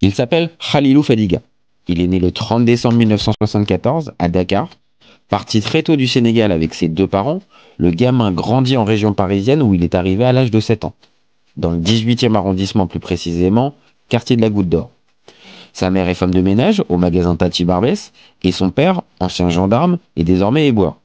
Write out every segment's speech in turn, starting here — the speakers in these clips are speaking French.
Il s'appelle Khalilou Fadiga. Il est né le 30 décembre 1974 à Dakar. Parti très tôt du Sénégal avec ses deux parents, le gamin grandit en région parisienne où il est arrivé à l'âge de 7 ans. Dans le 18e arrondissement plus précisément, quartier de la Goutte d'Or. Sa mère est femme de ménage au magasin Tati Barbès et son père, ancien gendarme, est désormais éboueur.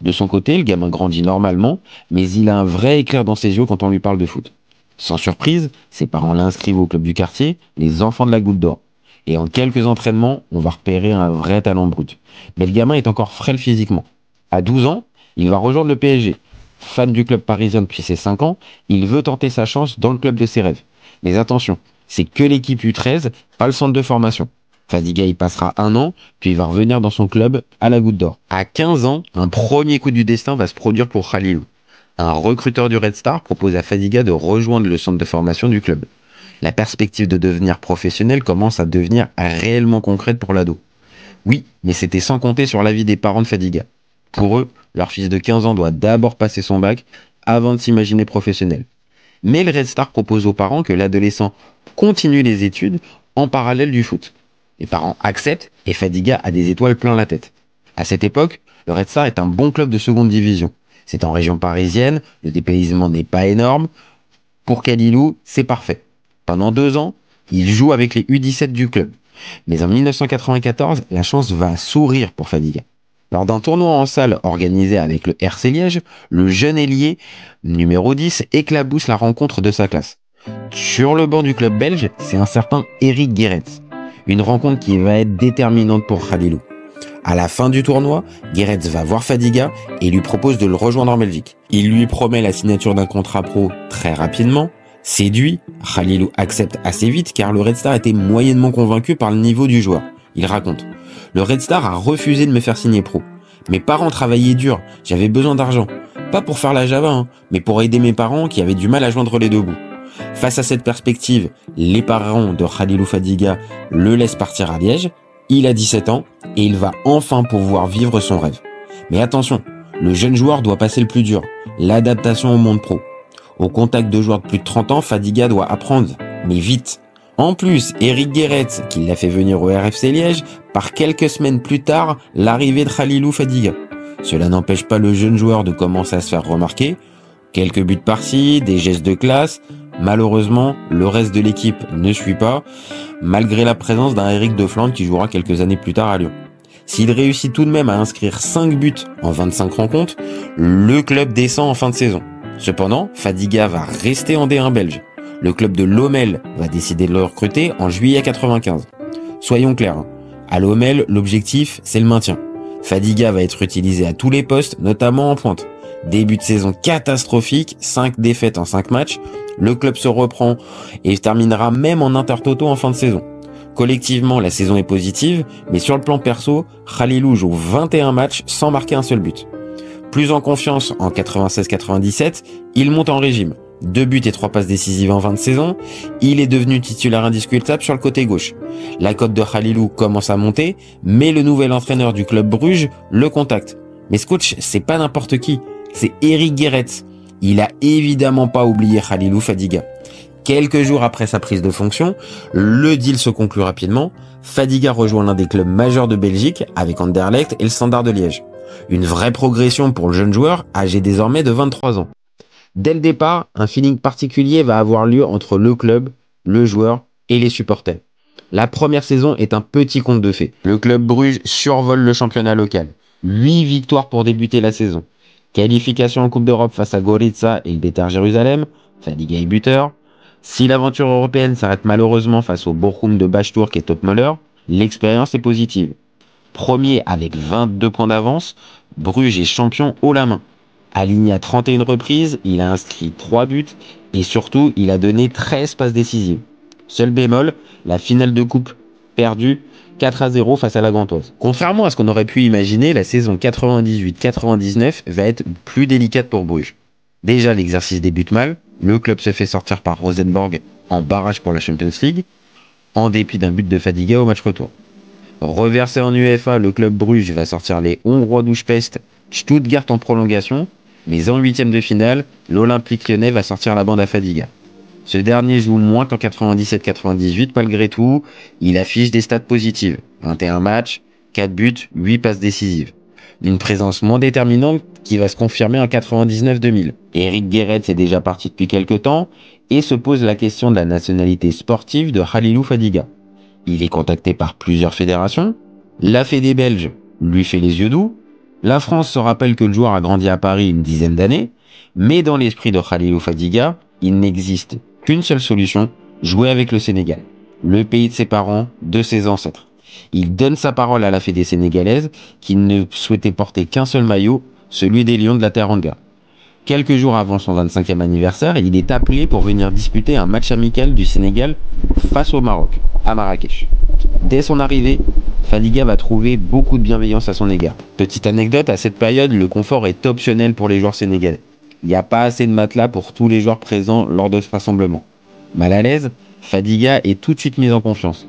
De son côté, le gamin grandit normalement, mais il a un vrai éclair dans ses yeux quand on lui parle de foot. Sans surprise, ses parents l'inscrivent au club du quartier, les enfants de la Goutte d'Or. Et en quelques entraînements, on va repérer un vrai talent brut. Mais le gamin est encore frêle physiquement. À 12 ans, il va rejoindre le PSG. Fan du club parisien depuis ses 5 ans, il veut tenter sa chance dans le club de ses rêves. Mais attention, c'est que l'équipe U13, pas le centre de formation. Fadiga y passera 1 an, puis il va revenir dans son club à la Goutte d'Or. À 15 ans, un premier coup du destin va se produire pour Khalilou. Un recruteur du Red Star propose à Fadiga de rejoindre le centre de formation du club. La perspective de devenir professionnel commence à devenir réellement concrète pour l'ado. Oui, mais c'était sans compter sur l'avis des parents de Fadiga. Pour eux, leur fils de 15 ans doit d'abord passer son bac avant de s'imaginer professionnel. Mais le Red Star propose aux parents que l'adolescent continue les études en parallèle du foot. Les parents acceptent et Fadiga a des étoiles plein la tête. À cette époque, le Red Star est un bon club de seconde division. C'est en région parisienne, le dépaysement n'est pas énorme. Pour Khalilou, c'est parfait. Pendant 2 ans, il joue avec les U17 du club. Mais en 1994, la chance va sourire pour Fadiga. Lors d'un tournoi en salle organisé avec le RC Liège, le jeune ailier, numéro 10, éclabousse la rencontre de sa classe. Sur le banc du club belge, c'est un certain Eric Guéretz. Une rencontre qui va être déterminante pour Khalilou. À la fin du tournoi, Guéretz va voir Fadiga et lui propose de le rejoindre en Belgique. Il lui promet la signature d'un contrat pro très rapidement. Séduit, Khalilou accepte assez vite car le Red Star était moyennement convaincu par le niveau du joueur. Il raconte: le Red Star a refusé de me faire signer pro. Mes parents travaillaient dur, j'avais besoin d'argent. Pas pour faire la Java, mais pour aider mes parents qui avaient du mal à joindre les deux bouts. Face à cette perspective, les parents de Khalilou Fadiga le laissent partir à Liège. Il a 17 ans et il va enfin pouvoir vivre son rêve. Mais attention, le jeune joueur doit passer le plus dur, l'adaptation au monde pro. Au contact de joueurs de plus de 30 ans, Fadiga doit apprendre, mais vite. En plus, Eric Guéretz, qui l'a fait venir au RFC Liège, par quelques semaines plus tard, l'arrivée de Khalilou Fadiga. Cela n'empêche pas le jeune joueur de commencer à se faire remarquer. Quelques buts par-ci, des gestes de classe. Malheureusement, le reste de l'équipe ne suit pas, malgré la présence d'un Eric de Flandre qui jouera quelques années plus tard à Lyon. S'il réussit tout de même à inscrire 5 buts en 25 rencontres, le club descend en fin de saison. Cependant, Fadiga va rester en D1 belge. Le club de Lommel va décider de le recruter en juillet 95. Soyons clairs, à Lommel, l'objectif, c'est le maintien. Fadiga va être utilisé à tous les postes, notamment en pointe. Début de saison catastrophique, 5 défaites en 5 matchs. Le club se reprend et terminera même en intertoto en fin de saison. Collectivement, la saison est positive, mais sur le plan perso, Khalilou joue 21 matchs sans marquer un seul but. Plus en confiance en 96-97, il monte en régime. 2 buts et 3 passes décisives en fin de saison. Il est devenu titulaire indiscutable sur le côté gauche. La cote de Khalilou commence à monter, mais le nouvel entraîneur du club Bruges le contacte. Mais ce coach, c'est pas n'importe qui, c'est Eric Guéretz. Il a évidemment pas oublié Khalilou Fadiga. Quelques jours après sa prise de fonction, le deal se conclut rapidement. Fadiga rejoint l'un des clubs majeurs de Belgique avec Anderlecht et le Standard de Liège. Une vraie progression pour le jeune joueur, âgé désormais de 23 ans. Dès le départ, un feeling particulier va avoir lieu entre le club, le joueur et les supporters. La première saison est un petit conte de fées. Le club Bruges survole le championnat local. 8 victoires pour débuter la saison. Qualification en Coupe d'Europe face à Gorica et le Beitar Jérusalem, Fadiga est buteur. Si l'aventure européenne s'arrête malheureusement face au Bochum de Bachtourk et Topmöller, l'expérience est positive. Premier avec 22 points d'avance, Bruges est champion haut la main. Aligné à 31 reprises, il a inscrit 3 buts et surtout il a donné 13 passes décisives. Seul bémol, la finale de coupe perdue 4-0 face à la Gantoise. Contrairement à ce qu'on aurait pu imaginer, la saison 98-99 va être plus délicate pour Bruges. Déjà, l'exercice débute mal. Le club se fait sortir par Rosenborg en barrage pour la Champions League, en dépit d'un but de Fadiga au match retour. Reversé en UEFA, le club Bruges va sortir les Hongrois d'Újpest, Stuttgart en prolongation, mais en huitième de finale, l'Olympique Lyonnais va sortir la bande à Fadiga. Ce dernier joue moins qu'en 97-98 malgré tout, il affiche des stats positives. 21 matchs, 4 buts, 8 passes décisives. Une présence moins déterminante qui va se confirmer en 99-2000. Eric Guéret est déjà parti depuis quelques temps et se pose la question de la nationalité sportive de Khalilou Fadiga. Il est contacté par plusieurs fédérations. La Fédé belge lui fait les yeux doux. La France se rappelle que le joueur a grandi à Paris une dizaine d'années, mais dans l'esprit de Khalilou Fadiga, il n'existe qu'une seule solution, jouer avec le Sénégal, le pays de ses parents, de ses ancêtres. Il donne sa parole à la Fédé sénégalaise, qui ne souhaitait porter qu'un seul maillot, celui des Lions de la Teranga. Quelques jours avant son 25e anniversaire, il est appelé pour venir disputer un match amical du Sénégal face au Maroc, à Marrakech. Dès son arrivée, Fadiga va trouver beaucoup de bienveillance à son égard. Petite anecdote, à cette période, le confort est optionnel pour les joueurs sénégalais. Il n'y a pas assez de matelas pour tous les joueurs présents lors de ce rassemblement. Mal à l'aise, Fadiga est tout de suite mis en confiance.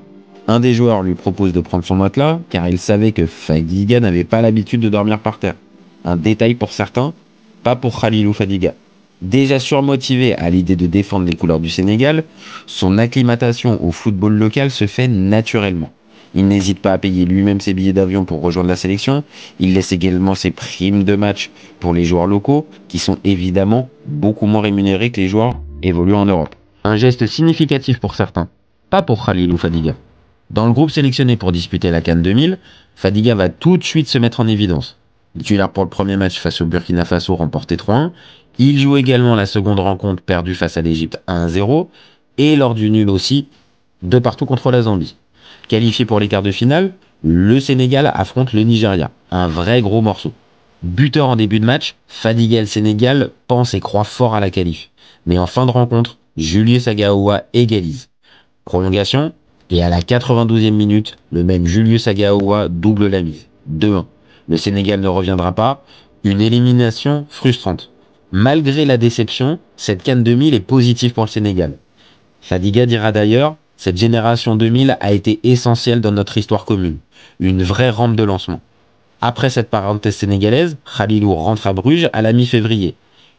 Un des joueurs lui propose de prendre son matelas, car il savait que Fadiga n'avait pas l'habitude de dormir par terre. Un détail pour certains, pas pour Khalilou Fadiga. Déjà surmotivé à l'idée de défendre les couleurs du Sénégal, son acclimatation au football local se fait naturellement. Il n'hésite pas à payer lui-même ses billets d'avion pour rejoindre la sélection, il laisse également ses primes de match pour les joueurs locaux, qui sont évidemment beaucoup moins rémunérés que les joueurs évoluant en Europe. Un geste significatif pour certains, pas pour Khalilou Fadiga. Dans le groupe sélectionné pour disputer la CAN 2000, Fadiga va tout de suite se mettre en évidence. Titulaire pour le premier match face au Burkina Faso remporté 3-1, il joue également la seconde rencontre perdue face à l'Égypte 1-0 et lors du nul aussi, 2-2 contre la Zambie. Qualifié pour les quarts de finale, le Sénégal affronte le Nigeria, un vrai gros morceau. Buteur en début de match, Fadiga et le Sénégal pense et croit fort à la qualif. Mais en fin de rencontre, Julius Agaoua égalise. Prolongation, et à la 92e minute, le même Julius Agaoua double la mise. 2-1. Le Sénégal ne reviendra pas. Une élimination frustrante. Malgré la déception, cette CAN 2000 est positive pour le Sénégal. Fadiga dira d'ailleurs, cette génération 2000 a été essentielle dans notre histoire commune. Une vraie rampe de lancement. Après cette parenthèse sénégalaise, Khalilou rentre à Bruges à la mi-février.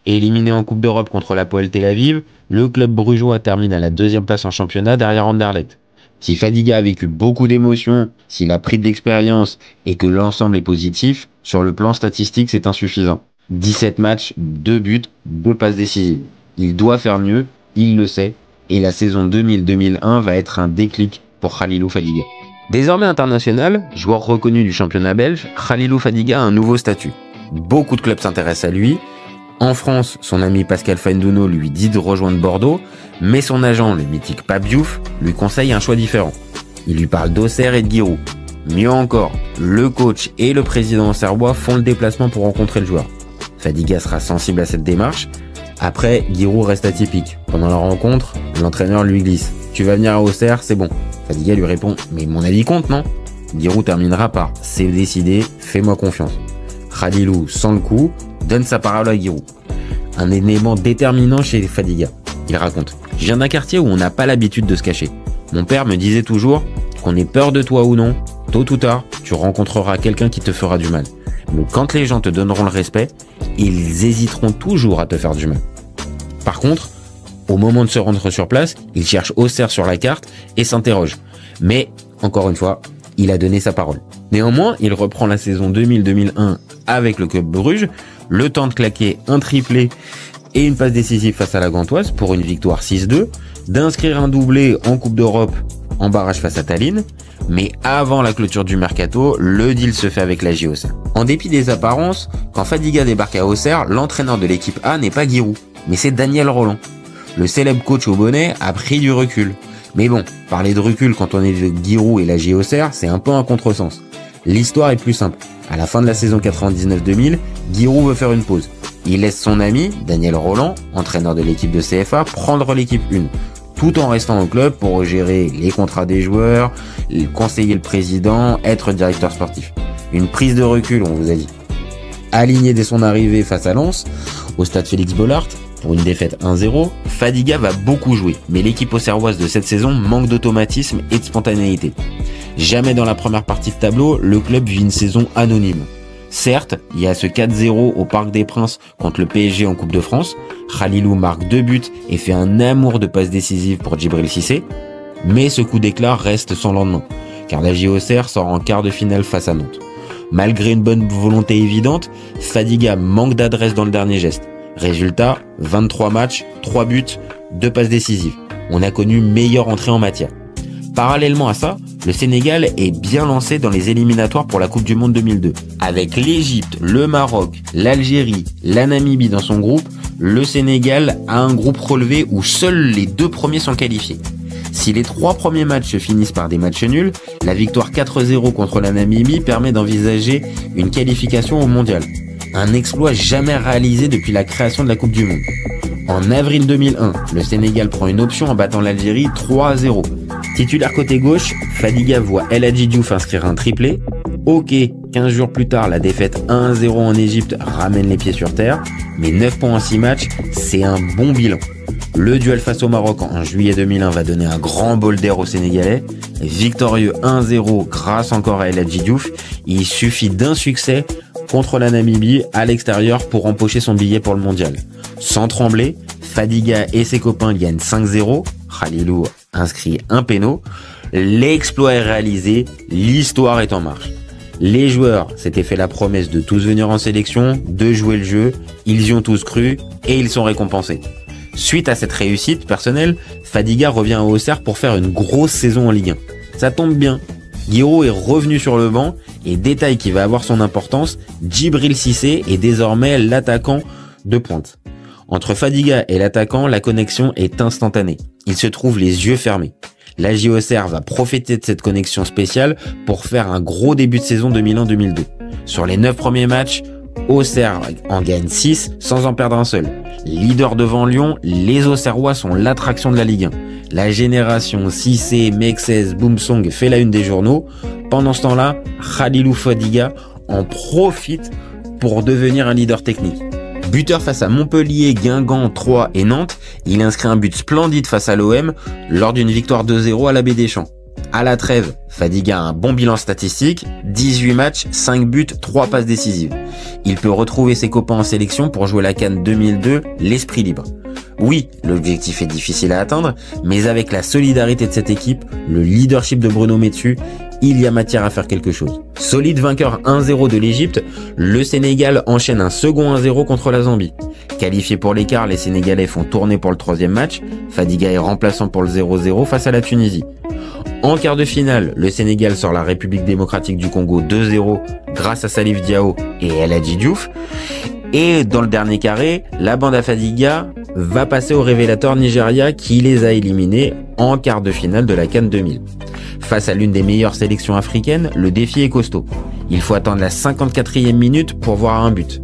Éliminé en Coupe d'Europe contre l'Hapoel Tel Aviv, le club brugeois termine à la 2e place en championnat derrière Anderlecht. Si Fadiga a vécu beaucoup d'émotions, s'il a pris de l'expérience et que l'ensemble est positif, sur le plan statistique, c'est insuffisant. 17 matchs, 2 buts, 2 passes décisives. Il doit faire mieux, il le sait, et la saison 2000-2001 va être un déclic pour Khalilou Fadiga. Désormais international, joueur reconnu du championnat belge, Khalilou Fadiga a un nouveau statut. Beaucoup de clubs s'intéressent à lui. En France, son ami Pascal Fendouno lui dit de rejoindre Bordeaux, mais son agent, le mythique Pape Diouf, lui conseille un choix différent. Il lui parle d'Auxerre et de Giroud. Mieux encore, le coach et le président auxerrois font le déplacement pour rencontrer le joueur. Fadiga sera sensible à cette démarche. Après, Giroud reste atypique. Pendant la rencontre, l'entraîneur lui glisse « Tu vas venir à Auxerre, c'est bon ». Fadiga lui répond « Mais mon avis compte, non ?» Giroud terminera par « C'est décidé, fais-moi confiance ». Khalilou, sans le coup, donne sa parole à Giroud. Un élément déterminant chez Fadiga. Il raconte « Je viens d'un quartier où on n'a pas l'habitude de se cacher. Mon père me disait toujours qu'on ait peur de toi ou non, tôt ou tard, tu rencontreras quelqu'un qui te fera du mal. Mais quand les gens te donneront le respect, ils hésiteront toujours à te faire du mal. Par contre, au moment de se rendre sur place, il cherche Auxerre sur la carte et s'interroge. Mais, encore une fois, il a donné sa parole. Néanmoins, il reprend la saison 2000-2001 avec le club Bruges, le temps de claquer un triplé et une passe décisive face à la Gantoise pour une victoire 6-2, d'inscrire un doublé en Coupe d'Europe en barrage face à Tallinn, mais avant la clôture du mercato, le deal se fait avec la J Auxerre. En dépit des apparences, quand Fadiga débarque à Auxerre, l'entraîneur de l'équipe A n'est pas Giroud, mais c'est Daniel Roland. Le célèbre coach au bonnet a pris du recul. Mais bon, parler de recul quand on est de Giroud et la J Auxerre, c'est un peu un contresens. L'histoire est plus simple. À la fin de la saison 99-2000, Giroud veut faire une pause. Il laisse son ami, Daniel Roland, entraîneur de l'équipe de CFA, prendre l'équipe 1, tout en restant au club pour gérer les contrats des joueurs, conseiller le président, être directeur sportif. Une prise de recul, on vous a dit. Aligné dès son arrivée face à Lens, au stade Félix Bollaert, pour une défaite 1-0, Fadiga va beaucoup jouer, mais l'équipe auxerroise de cette saison manque d'automatisme et de spontanéité. Jamais dans la première partie de tableau, le club vit une saison anonyme. Certes, il y a ce 4-0 au Parc des Princes contre le PSG en Coupe de France. Khalilou marque 2 buts et fait un amour de passes décisives pour Djibril Cissé. Mais ce coup d'éclat reste sans lendemain, car la JOCR sort en quart de finale face à Nantes. Malgré une bonne volonté évidente, Fadiga manque d'adresse dans le dernier geste. Résultat, 23 matchs, 3 buts, 2 passes décisives. On a connu meilleure entrée en matière. Parallèlement à ça, le Sénégal est bien lancé dans les éliminatoires pour la Coupe du Monde 2002. Avec l'Égypte, le Maroc, l'Algérie, la Namibie dans son groupe, le Sénégal a un groupe relevé où seuls les 2 premiers sont qualifiés. Si les 3 premiers matchs se finissent par des matchs nuls, la victoire 4-0 contre la Namibie permet d'envisager une qualification au mondial. Un exploit jamais réalisé depuis la création de la Coupe du Monde. En avril 2001, le Sénégal prend une option en battant l'Algérie 3-0. Titulaire côté gauche, Fadiga voit El Hadji Diouf inscrire un triplé. Ok, 15 jours plus tard, la défaite 1-0 en Égypte ramène les pieds sur terre, mais 9 points en 6 matchs, c'est un bon bilan. Le duel face au Maroc en juillet 2001 va donner un grand bol d'air aux Sénégalais. Victorieux 1-0 grâce encore à El Hadji Diouf, il suffit d'un succès contre la Namibie à l'extérieur pour empocher son billet pour le mondial. Sans trembler, Fadiga et ses copains gagnent 5-0, Khalilou inscrit un péno, l'exploit est réalisé, l'histoire est en marche. Les joueurs s'étaient fait la promesse de tous venir en sélection, de jouer le jeu, ils y ont tous cru et ils sont récompensés. Suite à cette réussite personnelle, Fadiga revient au Auxerre pour faire une grosse saison en Ligue 1. Ça tombe bien, Guiraud est revenu sur le banc et détail qui va avoir son importance, Djibril Cissé est désormais l'attaquant de pointe. Entre Fadiga et l'attaquant, la connexion est instantanée. Ils se trouvent les yeux fermés. La JOCR va profiter de cette connexion spéciale pour faire un gros début de saison 2001-2002. Sur les 9 premiers matchs, Auxerre en gagne 6 sans en perdre un seul. Leader devant Lyon, les Auxerrois sont l'attraction de la Ligue 1. La génération Cissé, Mexès, Boumsong fait la une des journaux. Pendant ce temps-là, Khalilou Fadiga en profite pour devenir un leader technique. Buteur face à Montpellier, Guingamp, Troyes et Nantes, il inscrit un but splendide face à l'OM lors d'une victoire 2-0 à la Baie des Champs. À la trêve, Fadiga a un bon bilan statistique, 18 matchs, 5 buts, 3 passes décisives. Il peut retrouver ses copains en sélection pour jouer la CAN 2002, l'esprit libre. Oui, l'objectif est difficile à atteindre, mais avec la solidarité de cette équipe, le leadership de Bruno Metsu, il y a matière à faire quelque chose. Solide vainqueur 1-0 de l'Égypte, le Sénégal enchaîne un second 1-0 contre la Zambie. Qualifiés pour l'écart, les Sénégalais font tourner pour le 3e match. Fadiga est remplaçant pour le 0-0 face à la Tunisie. En quart de finale, le Sénégal sort la République démocratique du Congo 2-0 grâce à Salif Diao et El Hadji Diouf. Et dans le dernier carré, la bande à Fadiga va passer au révélateur Nigeria qui les a éliminés en quart de finale de la CAN 2000. Face à l'une des meilleures sélections africaines, le défi est costaud. Il faut attendre la 54e minute pour voir un but.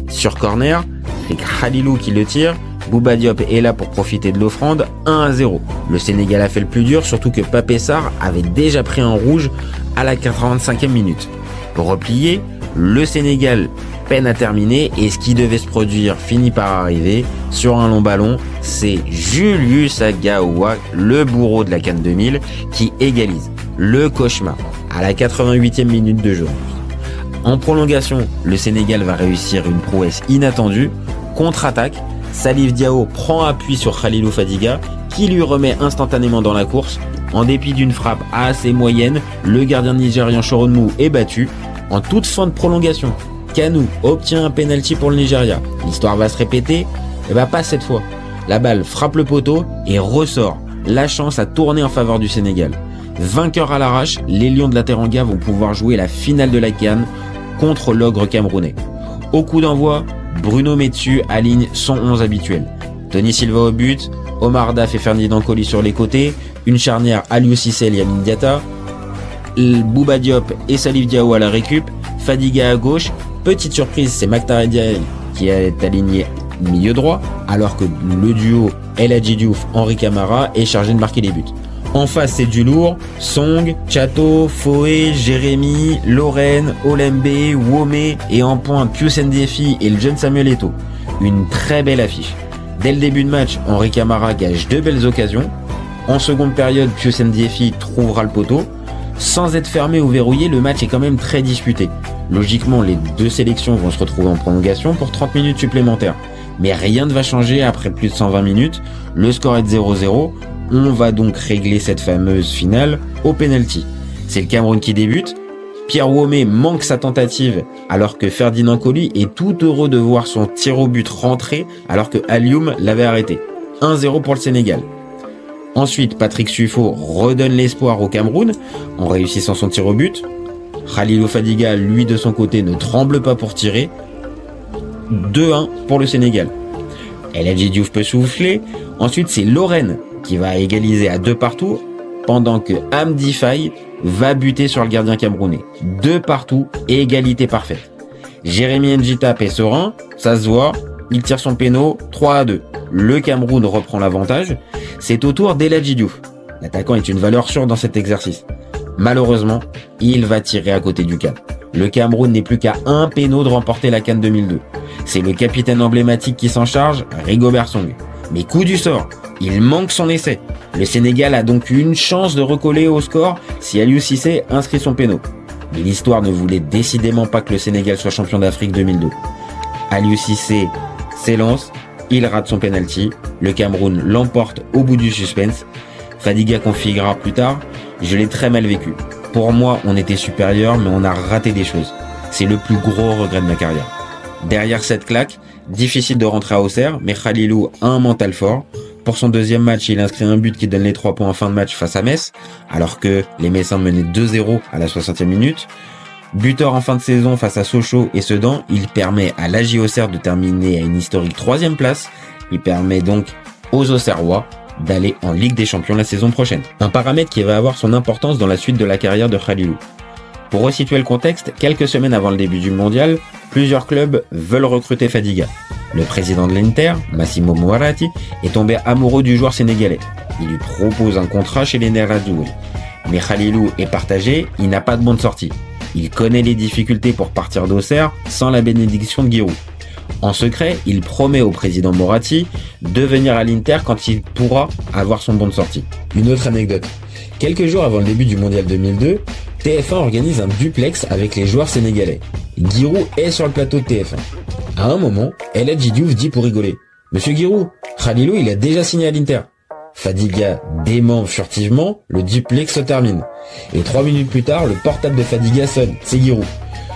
Sur corner, c'est Khalilou qui le tire. Bouba Diop est là pour profiter de l'offrande, 1-0. Le Sénégal a fait le plus dur, surtout que Pape Sarr avait déjà pris un rouge à la 45e minute. Pour replier, le Sénégal peine à terminer et ce qui devait se produire finit par arriver. Sur un long ballon, c'est Julius Agaoua, le bourreau de la CAN 2000, qui égalise. Le cauchemar à la 88e minute de jeu. En prolongation, le Sénégal va réussir une prouesse inattendue. Contre-attaque, Salif Diao prend appui sur Khalilou Fadiga, qui lui remet instantanément dans la course. En dépit d'une frappe assez moyenne, le gardien nigérian Shoronmu est battu. En toute fin de prolongation, Kanou obtient un penalty pour le Nigeria. L'histoire va se répéter, mais pas cette fois. La balle frappe le poteau et ressort. La chance a tourné en faveur du Sénégal. Vainqueurs à l'arrache, les Lions de la Teranga vont pouvoir jouer la finale de la CAN contre l'ogre camerounais. Au coup d'envoi, Bruno Metsu aligne son 11 habituel. Tony Silva au but, Omar Daf et Ferdinand Coly sur les côtés, une charnière Aliou Cissé et Yamin Diatta, Bouba Diop et Salif Diao à la récup, Fadiga à gauche. Petite surprise, c'est Maktar Diaye qui est aligné milieu droit, alors que le duo El Hadji Diouf, Henri Camara est chargé de marquer les buts. En face, c'est du lourd, Song, Chato, Foé, Jérémy, Lorraine, Olembe, Womé et en pointe Pius Ndiefi et le jeune Samuel Eto'o. Une très belle affiche. Dès le début de match, Henri Camara gage 2 belles occasions. En seconde période, Pius Ndiefi trouvera le poteau. Sans être fermé ou verrouillé, le match est quand même très disputé. Logiquement, les deux sélections vont se retrouver en prolongation pour 30 minutes supplémentaires. Mais rien ne va changer après plus de 120 minutes. Le score est de 0-0. On va donc régler cette fameuse finale au penalty. C'est le Cameroun qui débute. Pierre Womé manque sa tentative alors que Ferdinand Coly est tout heureux de voir son tir au but rentrer alors que Alioum l'avait arrêté. 1-0 pour le Sénégal. Ensuite, Patrick Suffo redonne l'espoir au Cameroun en réussissant son tir au but. Khalilou Fadiga, lui de son côté, ne tremble pas pour tirer. 2-1 pour le Sénégal. El Hadji Diouf peut souffler. Ensuite, c'est Lorraine qui va égaliser à 2-2 pendant que Hamdi Faye va buter sur le gardien camerounais. 2-2 et égalité parfaite. Jérémy Njita est serein, ça se voit, il tire son péno, 3-2. Le Cameroun reprend l'avantage. C'est au tour d'El Hadji Diouf. L'attaquant est une valeur sûre dans cet exercice. Malheureusement, il va tirer à côté du cadre. Le Cameroun n'est plus qu'à un péno de remporter la CAN 2002. C'est le capitaine emblématique qui s'en charge, Rigobert Song. Mais coup du sort, il manque son essai. Le Sénégal a donc une chance de recoller au score si Aliou Cissé inscrit son péno. Mais l'histoire ne voulait décidément pas que le Sénégal soit champion d'Afrique 2002. Aliou Cissé s'élance, il rate son penalty, le Cameroun l'emporte au bout du suspense. Fadiga confiera plus tard, je l'ai très mal vécu. Pour moi, on était supérieur, mais on a raté des choses. C'est le plus gros regret de ma carrière. Derrière cette claque, difficile de rentrer à Auxerre, mais Khalilou a un mental fort. Pour son deuxième match, il inscrit un but qui donne les 3 points en fin de match face à Metz, alors que les Messins menaient 2-0 à la 60e minute. Buteur en fin de saison face à Sochaux et Sedan, il permet à l'AJ Auxerre de terminer à une historique 3e place. Il permet donc aux Auxerrois d'aller en Ligue des Champions la saison prochaine. Un paramètre qui va avoir son importance dans la suite de la carrière de Khalilou. Pour resituer le contexte, quelques semaines avant le début du mondial, plusieurs clubs veulent recruter Fadiga. Le président de l'Inter, Massimo Moratti, est tombé amoureux du joueur sénégalais. Il lui propose un contrat chez les Nerazzurri. Mais Khalilou est partagé, il n'a pas de bonne sortie. Il connaît les difficultés pour partir d'Auxerre sans la bénédiction de Giroud. En secret, il promet au président Moratti de venir à l'Inter quand il pourra avoir son bon de sortie. Une autre anecdote. Quelques jours avant le début du mondial 2002, TF1 organise un duplex avec les joueurs sénégalais. Giroud est sur le plateau de TF1. À un moment, El Hadji Diouf dit pour rigoler: Monsieur Giroud, Khalilou il a déjà signé à l'Inter. Fadiga dément furtivement, le duplex se termine. Et 3 minutes plus tard, le portable de Fadiga sonne, c'est Giroud.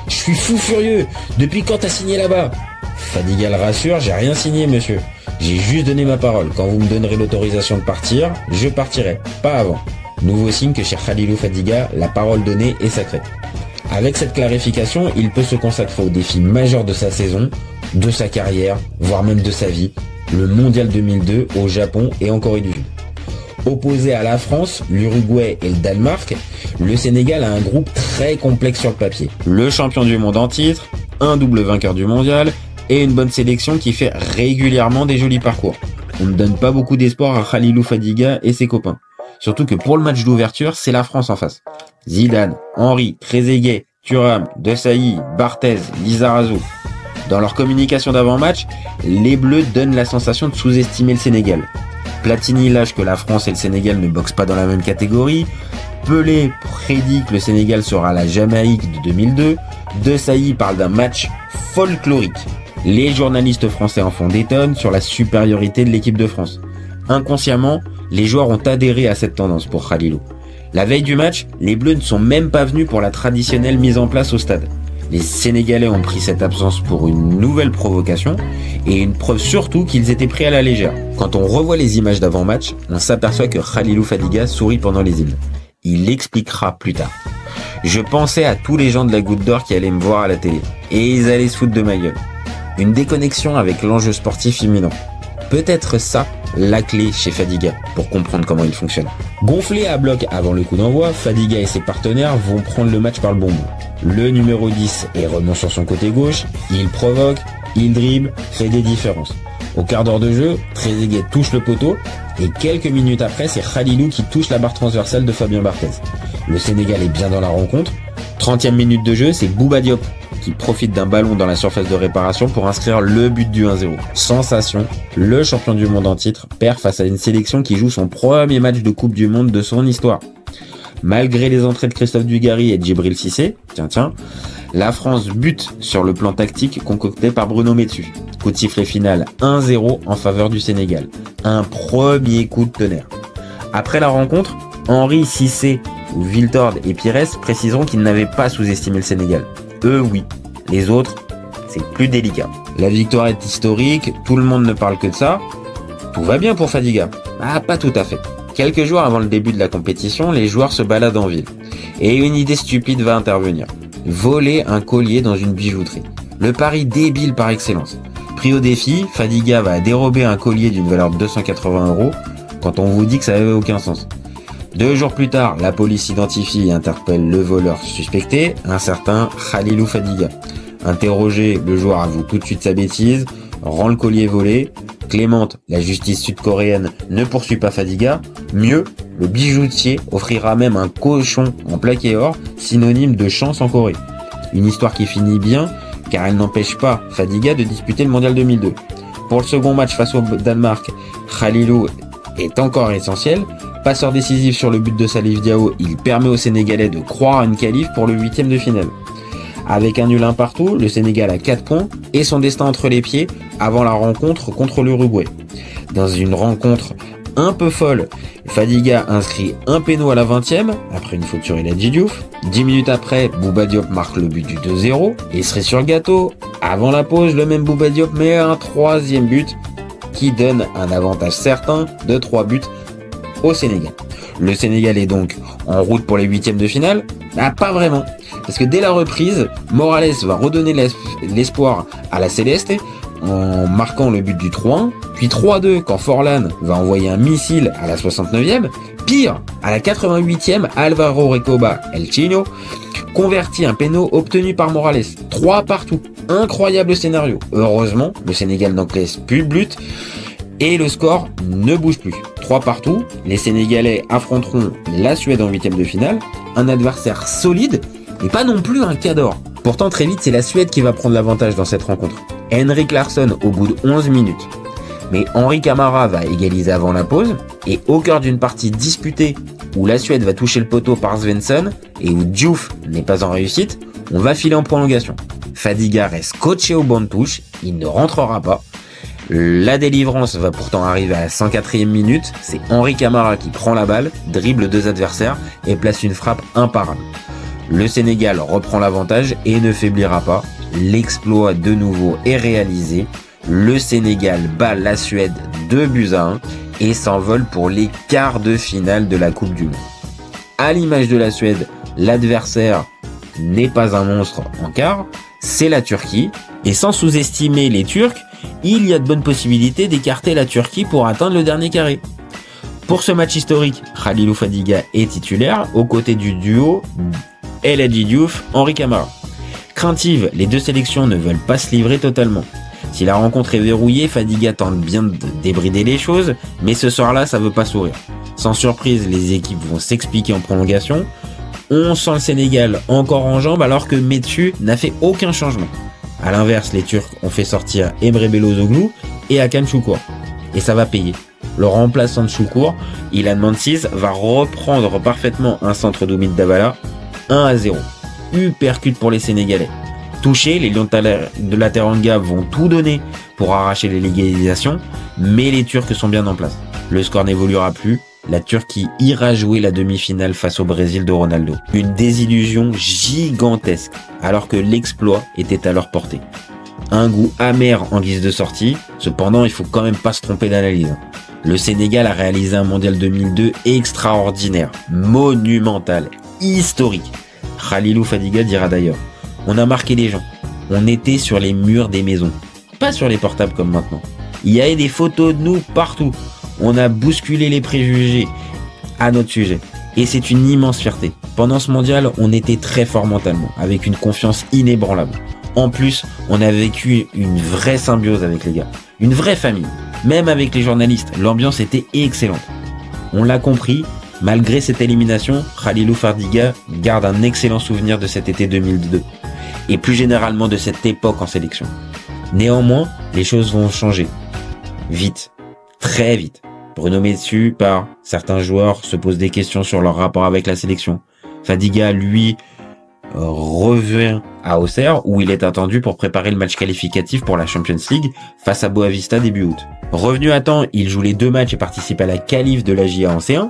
Je suis fou furieux, depuis quand t'as signé là-bas? Fadiga le rassure, j'ai rien signé monsieur. J'ai juste donné ma parole, quand vous me donnerez l'autorisation de partir, je partirai, pas avant. Nouveau signe que chez Khalilou Fadiga, la parole donnée est sacrée. Avec cette clarification, il peut se consacrer au défi majeur de sa saison, de sa carrière, voire même de sa vie, le mondial 2002 au Japon et en Corée du Sud. Opposé à la France, l'Uruguay et le Danemark, le Sénégal a un groupe très complexe sur le papier. Le champion du monde en titre, un double vainqueur du mondial et une bonne sélection qui fait régulièrement des jolis parcours. On ne donne pas beaucoup d'espoir à Khalilou Fadiga et ses copains. Surtout que pour le match d'ouverture, c'est la France en face. Zidane, Henry, Trezeguet, Thuram, Desailly, Barthez, Lizarazu. Dans leur communication d'avant-match, les Bleus donnent la sensation de sous-estimer le Sénégal. Platini lâche que la France et le Sénégal ne boxent pas dans la même catégorie. Pelé prédit que le Sénégal sera la Jamaïque de 2002. Desailly parle d'un match folklorique. Les journalistes français en font des tonnes sur la supériorité de l'équipe de France. Inconsciemment, les joueurs ont adhéré à cette tendance pour Khalilou. La veille du match, les Bleus ne sont même pas venus pour la traditionnelle mise en place au stade. Les Sénégalais ont pris cette absence pour une nouvelle provocation et une preuve surtout qu'ils étaient pris à la légère. Quand on revoit les images d'avant-match, on s'aperçoit que Khalilou Fadiga sourit pendant les hymnes. Il l'expliquera plus tard. Je pensais à tous les gens de la Goutte d'Or qui allaient me voir à la télé et ils allaient se foutre de ma gueule. Une déconnexion avec l'enjeu sportif imminent. Peut-être ça, la clé chez Fadiga, pour comprendre comment il fonctionne. Gonflé à bloc avant le coup d'envoi, Fadiga et ses partenaires vont prendre le match par le bon bout. Le numéro 10 est remonté sur son côté gauche, il provoque, il dribble, fait des différences. Au quart d'heure de jeu, Trezeguet touche le poteau, et quelques minutes après, c'est Khalilou qui touche la barre transversale de Fabien Barthez. Le Sénégal est bien dans la rencontre. 30e minute de jeu, c'est Bouba Diop qui profite d'un ballon dans la surface de réparation pour inscrire le but du 1-0. Sensation, le champion du monde en titre perd face à une sélection qui joue son premier match de Coupe du Monde de son histoire. Malgré les entrées de Christophe Dugarry et de Djibril Cissé, la France bute sur le plan tactique concocté par Bruno Metsu. Coup de sifflet final 1-0 en faveur du Sénégal. Un premier coup de tonnerre. Après la rencontre, Henry, Cissé, Wiltord et Pires préciseront qu'ils n'avaient pas sous-estimé le Sénégal. Eux, oui. Les autres, c'est plus délicat. La victoire est historique, tout le monde ne parle que de ça. Tout va bien pour Fadiga. Ah, pas tout à fait. Quelques jours avant le début de la compétition, les joueurs se baladent en ville. Et une idée stupide va intervenir. Voler un collier dans une bijouterie. Le pari débile par excellence. Pris au défi, Fadiga va dérober un collier d'une valeur de 280 € quand on vous dit que ça n'avait aucun sens. 2 jours plus tard, la police identifie et interpelle le voleur suspecté, un certain Khalilou Fadiga. Interrogé, le joueur avoue tout de suite sa bêtise, rend le collier volé. Clémente, la justice sud-coréenne, ne poursuit pas Fadiga. Mieux, le bijoutier offrira même un cochon en plaqué or, synonyme de chance en Corée. Une histoire qui finit bien, car elle n'empêche pas Fadiga de disputer le mondial 2002. Pour le second match face au Danemark, Khalilou est encore essentiel. Passeur décisif sur le but de Salif Diao, il permet aux Sénégalais de croire à une qualif pour le 8e de finale. Avec un nul 1 partout, le Sénégal a 4 points et son destin entre les pieds avant la rencontre contre l'Uruguay. Dans une rencontre un peu folle, Fadiga inscrit un péno à la 20e, après une faute sur Eladji Diouf. 10 minutes après, Bouba Diop marque le but du 2-0, et cerise sur le gâteau, avant la pause, le même Bouba Diop met un 3e but qui donne un avantage certain de 3 buts au Sénégal. Le Sénégal est donc en route pour les 8e de finale? Ah, pas vraiment. Parce que dès la reprise, Morales va redonner l'espoir à la Céleste en marquant le but du 3-1, puis 3-2 quand Forlan va envoyer un missile à la 69e. Pire, à la 88e, Alvaro Recoba El Chino convertit un péno obtenu par Morales. 3 partout. Incroyable scénario. Heureusement, le Sénégal n'encaisse plus de but et le score ne bouge plus. 3 partout, les Sénégalais affronteront la Suède en 8e de finale, un adversaire solide et pas non plus un cador. Pourtant très vite c'est la Suède qui va prendre l'avantage dans cette rencontre. Henrik Larsson au bout de 11 minutes. Mais Henri Camara va égaliser avant la pause et au cœur d'une partie disputée où la Suède va toucher le poteau par Svensson et où Diouf n'est pas en réussite, on va filer en prolongation. Fadiga reste coaché au banc de touche, il ne rentrera pas. La délivrance va pourtant arriver à la 104e minute, c'est Henri Camara qui prend la balle, dribble 2 adversaires et place une frappe imparable. Le Sénégal reprend l'avantage et ne faiblira pas. L'exploit de nouveau est réalisé. Le Sénégal bat la Suède 2-1 et s'envole pour les quarts de finale de la Coupe du Monde. À l'image de la Suède, l'adversaire n'est pas un monstre en quart, c'est la Turquie. Et sans sous-estimer les Turcs, il y a de bonnes possibilités d'écarter la Turquie pour atteindre le dernier carré. Pour ce match historique, Khalilou Fadiga est titulaire aux côtés du duo Eladji Diouf, Henri Camara. Craintive, les 2 sélections ne veulent pas se livrer totalement. Si la rencontre est verrouillée, Fadiga tente bien de débrider les choses, mais ce soir-là, ça veut pas sourire. Sans surprise, les équipes vont s'expliquer en prolongation. On sent le Sénégal encore en jambes alors que Metsu n'a fait aucun changement. A l'inverse, les Turcs ont fait sortir Emre Belözoğlu et Hakan Şükür. Et ça va payer. Le remplaçant de Şükür, Ilan Mansiz, va reprendre parfaitement un centre d'Oumid Dabala, 1-0. Uppercut pour les Sénégalais. Touchés, les Lions de la Teranga vont tout donner pour arracher les légalisations, mais les Turcs sont bien en place. Le score n'évoluera plus. La Turquie ira jouer la demi-finale face au Brésil de Ronaldo. Une désillusion gigantesque, alors que l'exploit était à leur portée. Un goût amer en guise de sortie, cependant il faut quand même pas se tromper d'analyse. Le Sénégal a réalisé un mondial 2002 extraordinaire, monumental, historique. Khalilou Fadiga dira d'ailleurs, on a marqué les gens, on était sur les murs des maisons, pas sur les portables comme maintenant. Il y avait des photos de nous partout. On a bousculé les préjugés à notre sujet. Et c'est une immense fierté. Pendant ce mondial, on était très fort mentalement, avec une confiance inébranlable. En plus, on a vécu une vraie symbiose avec les gars. Une vraie famille. Même avec les journalistes, l'ambiance était excellente. On l'a compris, malgré cette élimination, Khalilou Fadiga garde un excellent souvenir de cet été 2002. Et plus généralement de cette époque en sélection. Néanmoins, les choses vont changer. Vite. Très vite. Bruno Metsu part. Certains joueurs se posent des questions sur leur rapport avec la sélection. Fadiga, lui, revient à Auxerre où il est attendu pour préparer le match qualificatif pour la Champions League face à Boavista début août. Revenu à temps, il joue les 2 matchs et participe à la qualif de la JA en C1.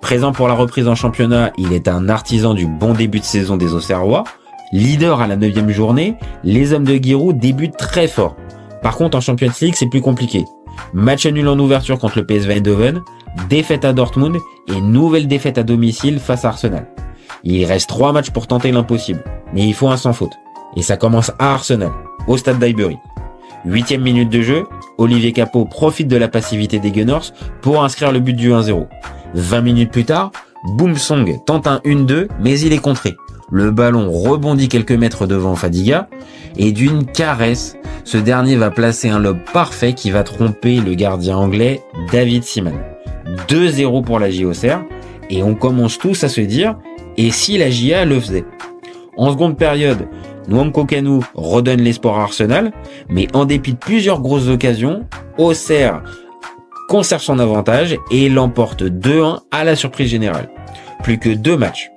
Présent pour la reprise en championnat, il est un artisan du bon début de saison des Auxerrois. Leader à la 9e journée, les hommes de Giroud débutent très fort. Par contre, en Champions League, c'est plus compliqué. Match nul en ouverture contre le PSV Eindhoven, défaite à Dortmund et nouvelle défaite à domicile face à Arsenal. Il reste 3 matchs pour tenter l'impossible, mais il faut un sans faute. Et ça commence à Arsenal, au stade d'Highbury. 8e minute de jeu, Olivier Capot profite de la passivité des Gunners pour inscrire le but du 1-0. 20 minutes plus tard, Boumsong tente un 1-2, mais il est contré. Le ballon rebondit quelques mètres devant Fadiga, et d'une caresse, ce dernier va placer un lob parfait qui va tromper le gardien anglais David Seaman. 2-0 pour la JA Auxerre, et on commence tous à se dire, et si la JA le faisait? En seconde période, Nwankwo Kanu redonne l'espoir à Arsenal, mais en dépit de plusieurs grosses occasions, Auxerre conserve son avantage et l'emporte 2-1 à la surprise générale. Plus que 2 matchs.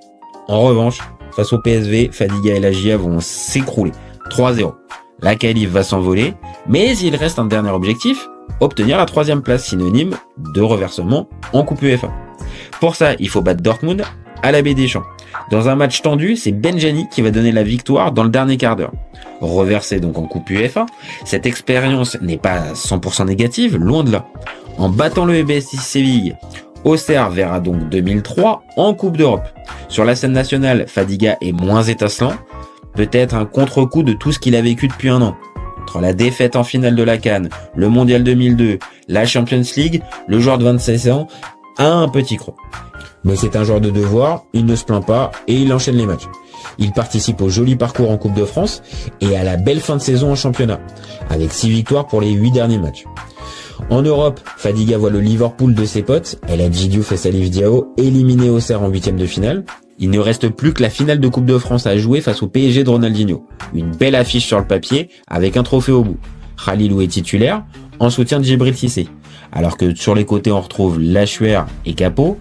En revanche, face au PSV, Fadiga et la JA vont s'écrouler. 3-0. La qualif va s'envoler, mais il reste un dernier objectif, obtenir la 3e place, synonyme de reversement en Coupe UEFA. Pour ça, il faut battre Dortmund à la Baie des Champs. Dans un match tendu, c'est Benjani qui va donner la victoire dans le dernier quart d'heure. Reversé donc en Coupe UEFA, cette expérience n'est pas 100% négative, loin de là. En battant le EBS Séville, Auxerre verra donc 2003 en Coupe d'Europe. Sur la scène nationale, Fadiga est moins étincelant, peut-être un contre-coup de tout ce qu'il a vécu depuis un an. Entre la défaite en finale de la CAN, le Mondial 2002, la Champions League, le joueur de 26 ans a un petit creux. Mais c'est un joueur de devoir, il ne se plaint pas et il enchaîne les matchs. Il participe au joli parcours en Coupe de France et à la belle fin de saison en championnat, avec 6 victoires pour les 8 derniers matchs. En Europe, Fadiga voit le Liverpool de ses potes, El Hadji Diouf et Salif Diao, éliminés Auxerre en 8e de finale. Il ne reste plus que la finale de Coupe de France à jouer face au PSG de Ronaldinho. Une belle affiche sur le papier, avec un trophée au bout. Khalilou est titulaire, en soutien de Djibril Cissé. Alors que sur les côtés on retrouve Lachuer et Capot.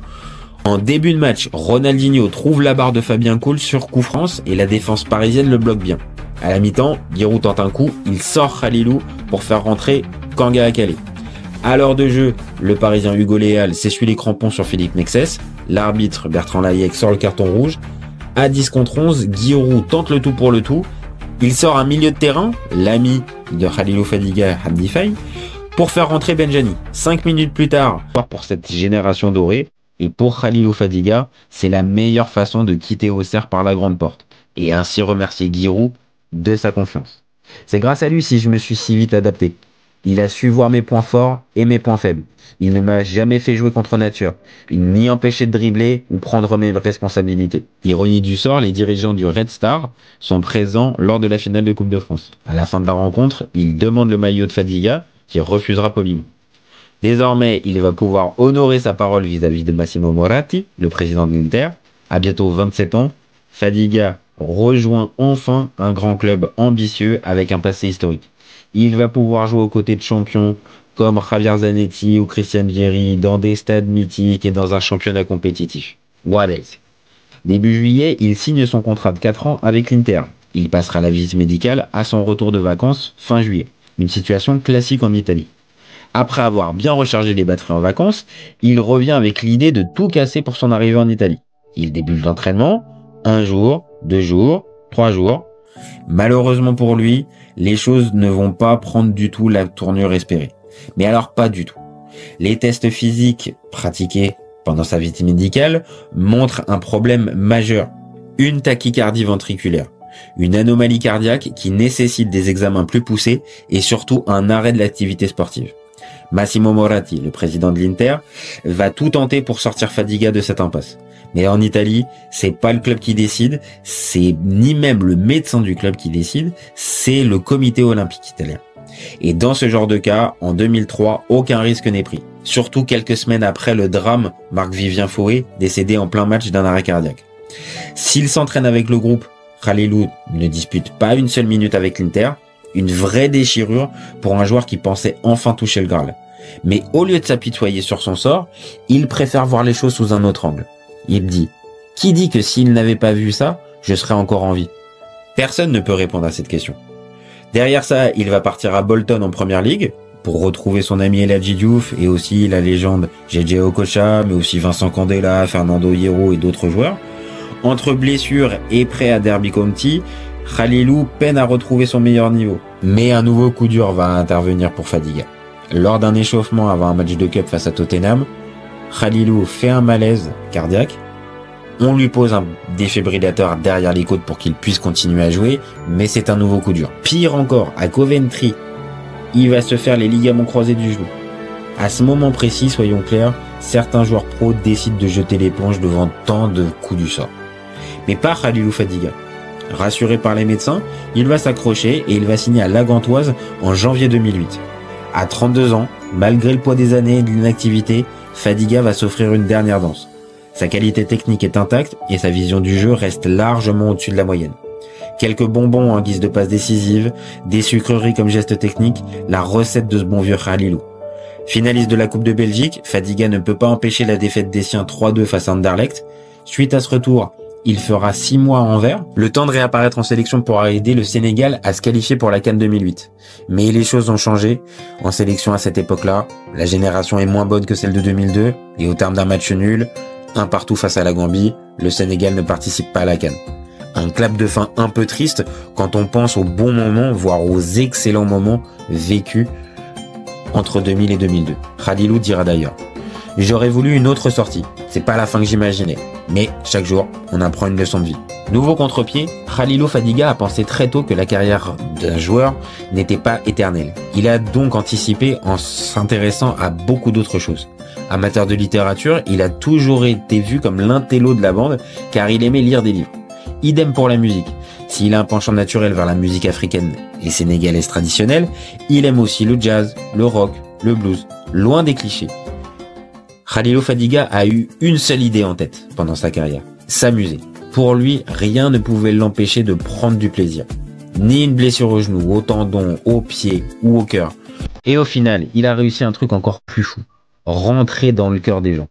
En début de match, Ronaldinho trouve la barre de Fabien Cool sur coup France et la défense parisienne le bloque bien. À la mi-temps, Giroud tente un coup, il sort Khalilou pour faire rentrer Kanga Akale. À l'heure de jeu, le Parisien Hugo Léal s'essuie les crampons sur Philippe Mexès. L'arbitre Bertrand Layec sort le carton rouge. À 10 contre 11, Giroud tente le tout pour le tout. Il sort un milieu de terrain, l'ami de Khalilou Fadiga, Hamdi Faye, pour faire rentrer Benjani. 5 minutes plus tard, pour cette génération dorée, et pour Khalilou Fadiga, c'est la meilleure façon de quitter Auxerre par la grande porte, et ainsi remercier Giroud de sa confiance. C'est grâce à lui si je me suis si vite adapté. Il a su voir mes points forts et mes points faibles. Il ne m'a jamais fait jouer contre nature, ni empêché de dribbler ou prendre mes responsabilités. Ironie du sort, les dirigeants du Red Star sont présents lors de la finale de Coupe de France. À la fin de la rencontre, ils demandent le maillot de Fadiga, qui refusera poliment. Désormais, il va pouvoir honorer sa parole vis-à-vis de Massimo Moratti, le président de l'Inter. À bientôt 27 ans, Fadiga rejoint enfin un grand club ambitieux avec un passé historique. Il va pouvoir jouer aux côtés de champions comme Javier Zanetti ou Christian Vieri dans des stades mythiques et dans un championnat compétitif. What else? Début juillet, il signe son contrat de 4 ans avec l'Inter. Il passera la visite médicale à son retour de vacances fin juillet. Une situation classique en Italie. Après avoir bien rechargé les batteries en vacances, il revient avec l'idée de tout casser pour son arrivée en Italie. Il débute l'entraînement, 1 jour, 2 jours, 3 jours. Malheureusement pour lui, les choses ne vont pas prendre du tout la tournure espérée. Mais alors pas du tout. Les tests physiques pratiqués pendant sa visite médicale montrent un problème majeur. Une tachycardie ventriculaire. Une anomalie cardiaque qui nécessite des examens plus poussés et surtout un arrêt de l'activité sportive. Massimo Moratti, le président de l'Inter, va tout tenter pour sortir Fadiga de cette impasse. Mais en Italie, c'est pas le club qui décide, c'est ni même le médecin du club qui décide, c'est le comité olympique italien. Et dans ce genre de cas, en 2003, aucun risque n'est pris. Surtout quelques semaines après le drame Marc-Vivien Foé, décédé en plein match d'un arrêt cardiaque. S'il s'entraîne avec le groupe, Khalilou ne dispute pas une seule minute avec l'Inter, une vraie déchirure pour un joueur qui pensait enfin toucher le Graal. Mais au lieu de s'apitoyer sur son sort, il préfère voir les choses sous un autre angle. Il dit « Qui dit que s'il n'avait pas vu ça, je serais encore en vie ?» Personne ne peut répondre à cette question. Derrière ça, il va partir à Bolton en Première Ligue pour retrouver son ami El Hadji Diouf et aussi la légende JJ Okocha, mais aussi Vincent Candela, Fernando Hierro et d'autres joueurs. Entre blessures et prêt à Derby County, Khalilou peine à retrouver son meilleur niveau. Mais un nouveau coup dur va intervenir pour Fadiga. Lors d'un échauffement avant un match de cup face à Tottenham, Khalilou fait un malaise cardiaque. On lui pose un défibrillateur derrière les côtes pour qu'il puisse continuer à jouer, mais c'est un nouveau coup dur. Pire encore, à Coventry, il va se faire les ligaments croisés du genou. À ce moment précis, soyons clairs, certains joueurs pros décident de jeter l'éponge devant tant de coups du sort. Mais pas Khalilou Fadiga. Rassuré par les médecins, il va s'accrocher et il va signer à La Gantoise en janvier 2008. À 32 ans, malgré le poids des années et de l'inactivité, Fadiga va s'offrir une dernière danse. Sa qualité technique est intacte et sa vision du jeu reste largement au-dessus de la moyenne. Quelques bonbons en guise de passes décisives, des sucreries comme gestes techniques, la recette de ce bon vieux Khalilou. Finaliste de la Coupe de Belgique, Fadiga ne peut pas empêcher la défaite des siens 3-2 face à Anderlecht. Suite à ce retour, il fera 6 mois à Anvers, le temps de réapparaître en sélection pour aider le Sénégal à se qualifier pour la CAN 2008. Mais les choses ont changé. En sélection à cette époque-là, la génération est moins bonne que celle de 2002, et au terme d'un match nul, un partout face à la Gambie, le Sénégal ne participe pas à la CAN. Un clap de fin un peu triste quand on pense aux bons moments, voire aux excellents moments vécus entre 2000 et 2002. Khalilou dira d'ailleurs « J'aurais voulu une autre sortie, c'est pas la fin que j'imaginais, mais chaque jour, on apprend une leçon de vie. » Nouveau contre-pied, Khalilou Fadiga a pensé très tôt que la carrière d'un joueur n'était pas éternelle. Il a donc anticipé en s'intéressant à beaucoup d'autres choses. Amateur de littérature, il a toujours été vu comme l'intello de la bande car il aimait lire des livres. Idem pour la musique. S'il a un penchant naturel vers la musique africaine et sénégalaise traditionnelle, il aime aussi le jazz, le rock, le blues, loin des clichés. Khalilou Fadiga a eu une seule idée en tête pendant sa carrière, s'amuser. Pour lui, rien ne pouvait l'empêcher de prendre du plaisir. Ni une blessure au genou, au tendon, au pied ou au cœur. Et au final, il a réussi un truc encore plus fou. Rentrer dans le cœur des gens.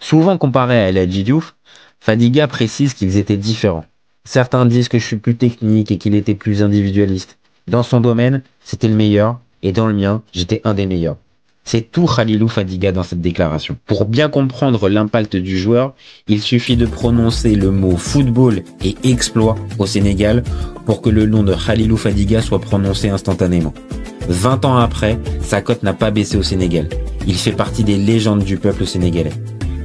Souvent comparé à El Hadji Diouf, Fadiga précise qu'ils étaient différents. Certains disent que je suis plus technique et qu'il était plus individualiste. Dans son domaine, c'était le meilleur, et dans le mien, j'étais un des meilleurs. C'est tout Khalilou Fadiga dans cette déclaration. Pour bien comprendre l'impact du joueur, il suffit de prononcer le mot football et exploit au Sénégal pour que le nom de Khalilou Fadiga soit prononcé instantanément. 20 ans après, sa cote n'a pas baissé au Sénégal. Il fait partie des légendes du peuple sénégalais.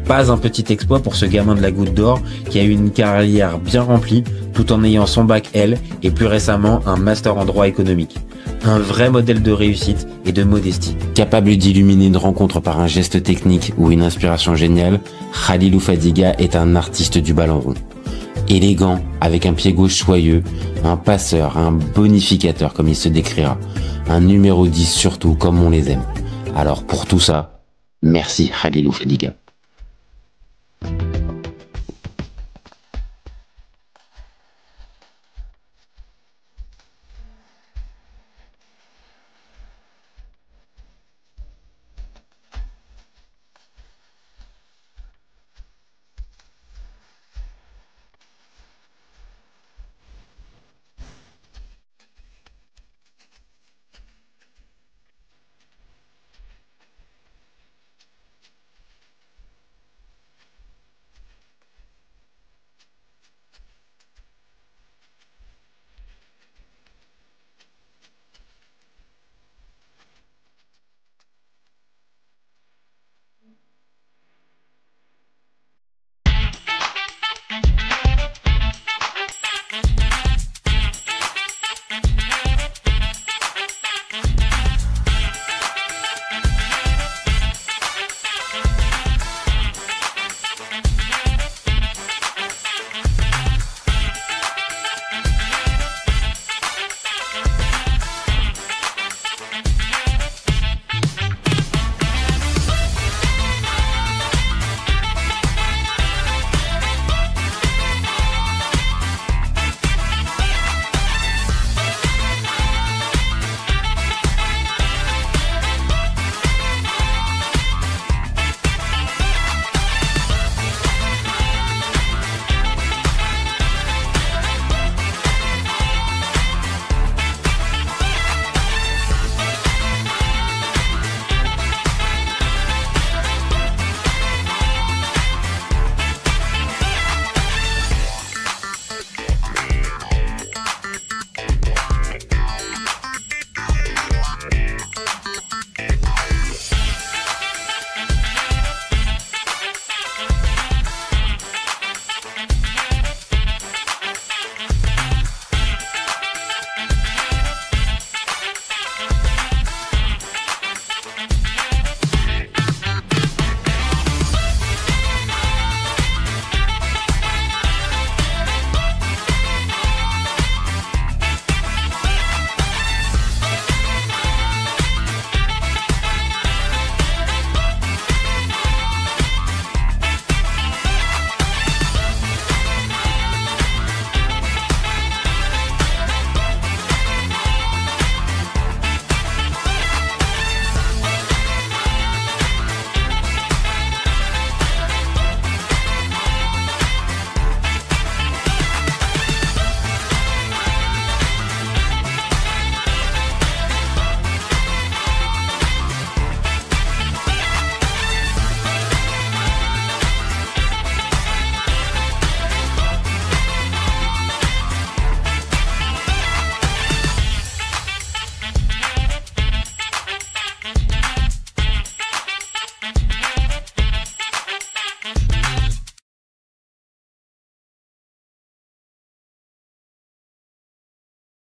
Pas un petit exploit pour ce gamin de la Goutte d'Or qui a eu une carrière bien remplie tout en ayant son bac L et plus récemment un master en droit économique. Un vrai modèle de réussite et de modestie. Capable d'illuminer une rencontre par un geste technique ou une inspiration géniale, Khalilou Fadiga est un artiste du ballon rond. Élégant, avec un pied gauche soyeux, un passeur, un bonificateur comme il se décrira, un numéro 10 surtout comme on les aime. Alors pour tout ça, merci Khalilou Fadiga.